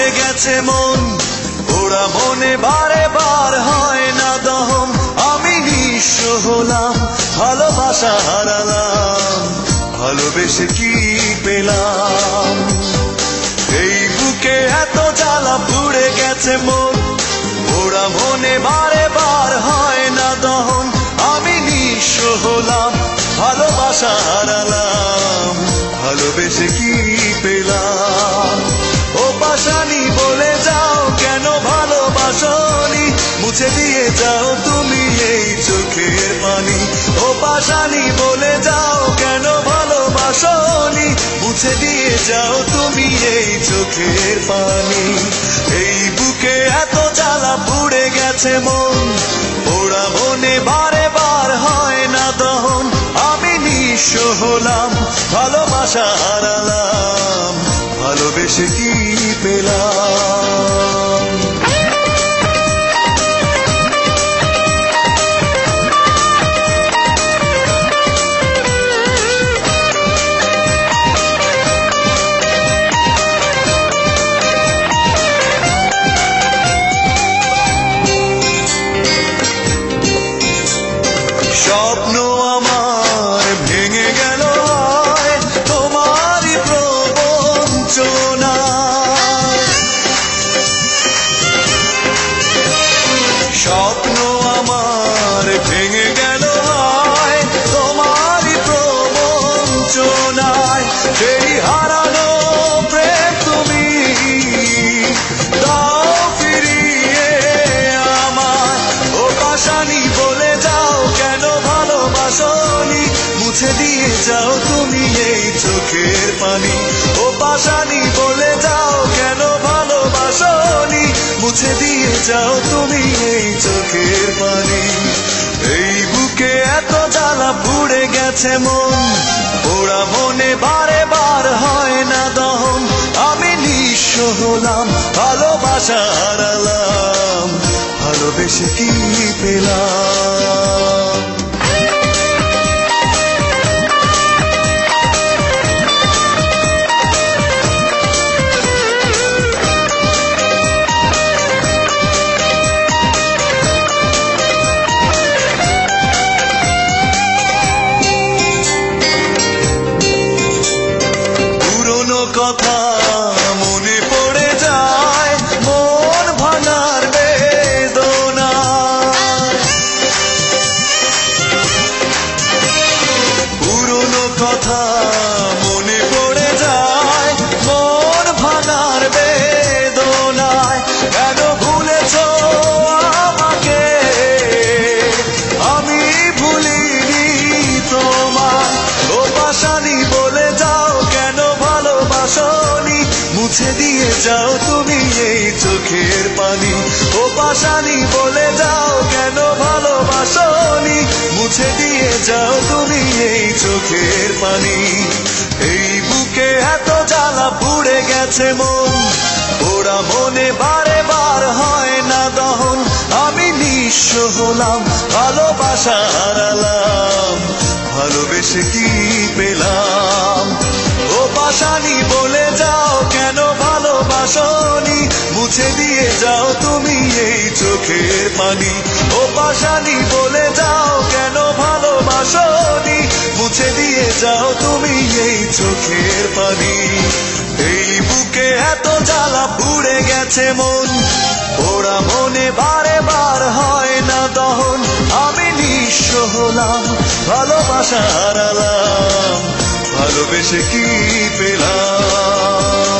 পুড়ে গেছে মন, ওরা মনে বারে বার হয় না দহন। আমি নিঃস্ব হলাম, ভালোবাসা হারালাম, ভালোবেসে কি পেলাম? এই বুকে এত জ্বালা, পুড়ে গেছে মন, ওরা মনে বারে বার হয় না দহন। আমি নিঃস্ব হলাম, ভালোবাসা হারালাম, ভালোবেসে কি পেলাম? ও পাশানি বলে যাও কেন ভালোবাসনি, মুছে দিয়ে যাও তুমি এই চোখের পানি। ও পাশানি বলে যাও কেন ভালোবাসনি, মুছে দিয়ে যাও তুমি এই চোখের পানি। এই বুকে এত জ্বালা, পুড়ে গেছে মন, ওরা মনে বারে বার হয় না দহন। আমি নিঃস্ব হলাম, ভালোবাসা হারালাম, ভালোবেসে কি পেলাম? স্বপ্ন আমার ভেঙে গেল তোমারই প্রবঞ্চনা, স্বপ্ন আমার ভেঙে গেল তোমারই প্রবঞ্চনায়। সেই হারানো প্রেম তুমি দাও ফিরিয়ে আমায়। ও পাশানি বলে যাও কেন ভালোবাসনি, মুছে দিয়ে যাও তুমি এই চোখের পানি। ও পাশানি বলে যাও কেন ভালোবাসনি, মুছে দিয়ে যাও তুমি এই চোখের পানি। এই বুকে এত জ্বালা, পুড়ে গেছে মন, ওরা মনে বারে বার হয় না দহন। আমি নিঃস্ব হলাম, ভালোবাসা হারালাম, ভালোবেসে কি পেলাম? কথা মনে পড়ে যায়, মন ভাঙার বেদনা। পুরনো কথা মনে পড়ে যায়, মন ভাঙার বেদনায়। কেন ভুলেছ আমাকে, আমি ভুলিনি তোমায়। ও পাশানি বলে যাও কেন ভালোবাসনি, মুছে দিয়ে যাও তুমি এই চোখের পানি। ও পাশানি বলে যাও কেন ভালোবাসনি, মুছে দিয়ে যাও তুমি এই চোখের পানি। এই বুকে এত জ্বালা, পুড়ে গেছে মন, ওরা মনে বারে বার হয় না দহন। আমি নিঃস্ব হলাম, ভালোবাসা হারালাম, ভালোবেসে কি পেলাম? ও পাশানি বলে যাও কেন ভালোবাসনি, মুছে দিয়ে যাও তুমি এই চোখের পানি। ও পাশানি বলে যাও কেন ভালোবাসনি, মুছে দিয়ে যাও তুমি এই চোখের পানি। এই বুকে এত জ্বালা, পুড়ে গেছে মন, ওরা মনে বারে বার হয় না দহন। আমি নিঃস্ব হলাম, ভালোবাসা হারালাম, ভালোবেসে কি পেলাম?